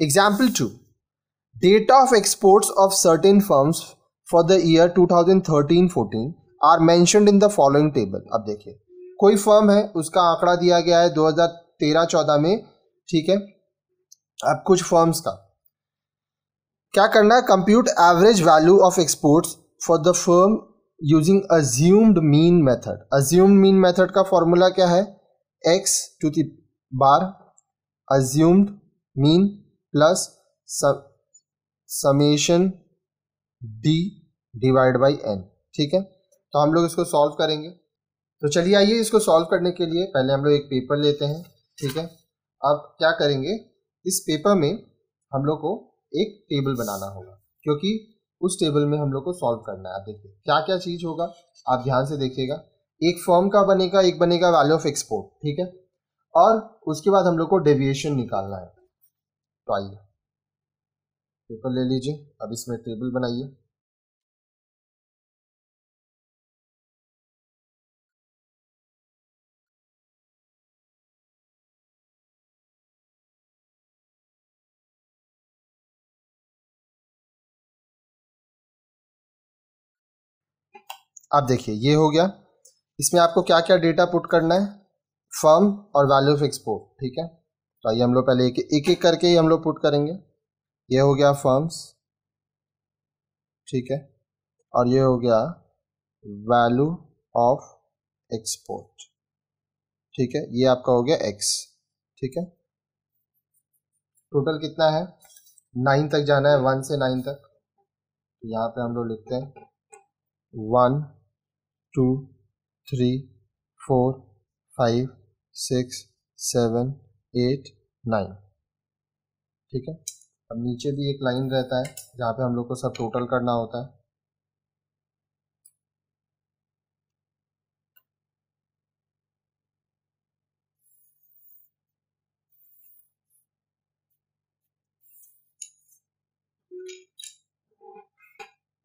Example 2, data of exports of certain firms for the year 2013-14 are mentioned in the following table. अब देखिए, कोई firm है, उसका आंकड़ा दिया गया है 2013-14 में, ठीक है। अब कुछ फर्म्स का क्या करना है, compute average value of exports for the firm using assumed mean method. Assumed mean method का फॉर्मूला क्या है, x to the bar assumed mean plus summation d divide by n, ठीक है। तो हम लोग इसको सॉल्व करेंगे। तो चलिए आइए, इसको सॉल्व करने के लिए पहले हम लोग एक पेपर लेते हैं, ठीक है। अब क्या करेंगे, इस पेपर में हम लोग को एक टेबल बनाना होगा, क्योंकि उस टेबल में हम लोग को सॉल्व करना है। देखिए क्या क्या चीज होगा, आप ध्यान से देखिएगा। एक फर्म का बनेगा, एक बनेगा वैल्यू ऑफ एक्सपोर्ट, ठीक है, और उसके बाद हम लोग को डेविएशन निकालना है। तो आइए पेपर ले लीजिए, अब इसमें टेबल बनाइए। अब देखिए ये हो गया। इसमें आपको क्या क्या डेटा पुट करना है, फर्म और वैल्यू ऑफ एक्सपोर्ट, ठीक है। तो आइए हम लोग पहले एक एक करके ही हम लोग पुट करेंगे। ये हो गया फर्म्स, ठीक है, और ये हो गया वैल्यू ऑफ एक्सपोर्ट, ठीक है। ये आपका हो गया x, ठीक है। टोटल कितना है, 9 तक जाना है, 1 से 9 तक। तो यहाँ पे हम लोग लिखते हैं 1 2 3 4 5 6 7 8 9, ठीक है। अब नीचे भी एक लाइन रहता है जहाँ पे हम लोग को सब टोटल करना होता है।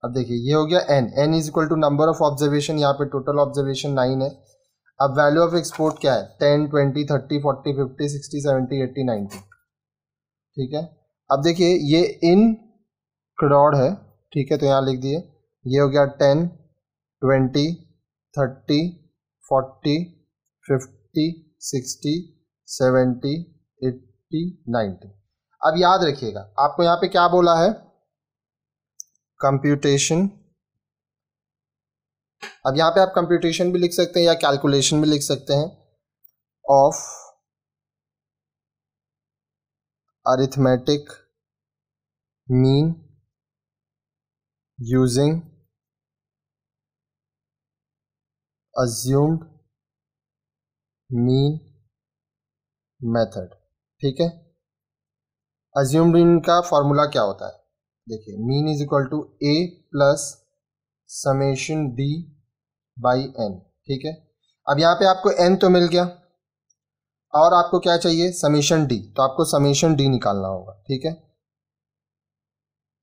अब देखिए ये हो गया n is equal to number of observation, यहाँ पे टोटल ऑब्जर्वेशन 9 है। अब वैल्यू ऑफ एक्सपोर्ट क्या है, 10 20 30 40 50 60 70 80 90, ठीक है। अब देखिए ये इन करोड़ है, ठीक है, तो यहाँ लिख दिए। ये हो गया 10 20 30 40 50 60 70 80 90। अब याद रखिएगा, आपको यहाँ पे क्या बोला है, कंप्यूटेशन। अब यहाँ पे आप कंप्यूटेशन भी लिख सकते हैं या कैलकुलेशन भी लिख सकते हैं of arithmetic mean using assumed mean method, ठीक है। अज्यूम्ड मीन का फॉर्मूला क्या होता है, देखिए mean is equal to a plus summation d by n, ठीक है। अब यहाँ पे आपको n तो मिल गया, और आपको क्या चाहिए, समेशन d, तो आपको समेशन d निकालना होगा, ठीक है।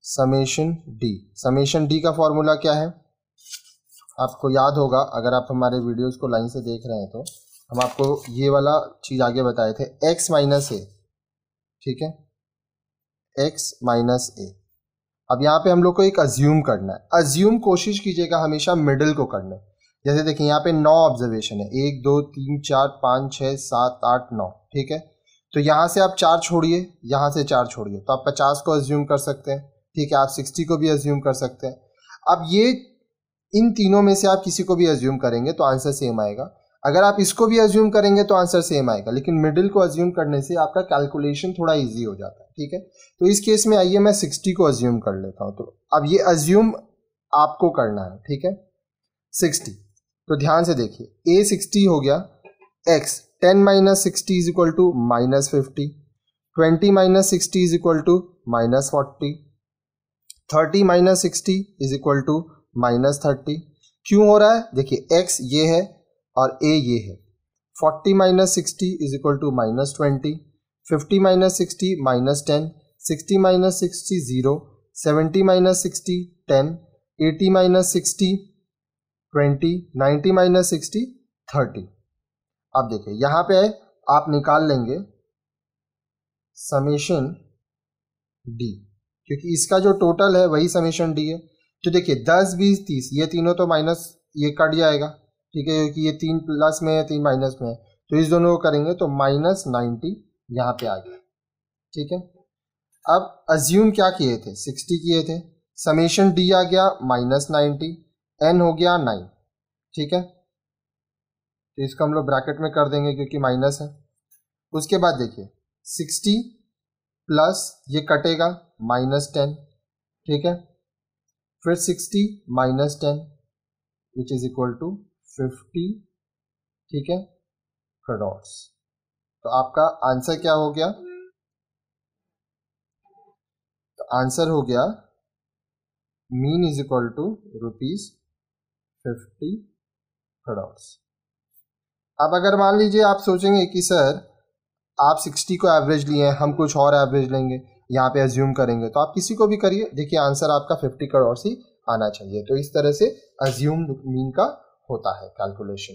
समेशन d का फॉर्मूला क्या है, आपको याद होगा, अगर आप हमारे वीडियोस को लाइन से देख रहे हैं तो हम आपको ये वाला चीज आगे बताए थे, x माइनस ए, ठीक है, x माइनस ए। अब यहाँ पे हम लोग को एक अज्यूम करना है। अज्यूम कोशिश कीजिएगा हमेशा मिडिल को करना है। जैसे देखिए यहाँ पे 9 ऑब्जर्वेशन है, 1 2 3 4 5 6 7 8 9, ठीक है। तो यहाँ से आप 4 छोड़िए, यहाँ से 4 छोड़िए, तो आप 50 को अज्यूम कर सकते हैं, ठीक है। आप 60 को भी अज्यूम कर सकते हैं। अब ये इन तीनों में से आप किसी को भी अज्यूम करेंगे तो आंसर सेम आएगा। अगर आप इसको भी अज्यूम करेंगे तो आंसर सेम आएगा, लेकिन मिडिल को अज्यूम करने से आपका कैलकुलेशन थोड़ा इजी हो जाता है, ठीक है। तो इस केस में आइए मैं 60 को अज्यूम कर लेता हूं। तो अब ये अज्यूम आपको करना है, ठीक है, 60। तो ध्यान से देखिए, a 60 हो गया, x 10 minus 60 is equal to minus 50, 20 minus 60 is equal to minus 40, 30 minus 60 is equal to minus 30। क्यों हो रहा है, देखिए x ये है और a ये है। 40 minus 60 is equal to minus 20, 50 minus 60 minus 10, 60 minus 60 0, 70 minus 60 10, 80 minus 60 20, 90 minus 60 30। अब देखिए यहाँ पे आप निकाल लेंगे समेशन डी, क्योंकि इसका जो टोटल है वही समेशन डी है। तो देखिए 10, 20, 30 ये तीनों तो माइनस ये कट जाएगा, ठीक है, क्योंकि ये 3 प्लस में है 3 माइनस में है, तो इस दोनों को करेंगे तो -90 यहाँ पे आ गया, ठीक है। अब अज्यूम क्या किए थे, 60 किए थे, समेशन डी आ गया -90, एन हो गया 9, ठीक है। तो इसको हम लोग ब्रैकेट में कर देंगे क्योंकि माइनस है। उसके बाद देखिए 60 प्लस ये कटेगा -10, ठीक है, फिर 60 -10 विच इज इक्वल टू 50, ठीक है, करोड्स। तो आपका आंसर क्या हो गया, तो आंसर हो गया mean is equal to ₹50 crores. अब अगर मान लीजिए आप सोचेंगे कि सर आप 60 को एवरेज लिए हैं, हम कुछ और एवरेज लेंगे, यहाँ पे अज्यूम करेंगे, तो आप किसी को भी करिए, देखिए आंसर आपका 50 करोड़ ही आना चाहिए। तो इस तरह से अज्यूम मीन का होता है कैलकुलेशन।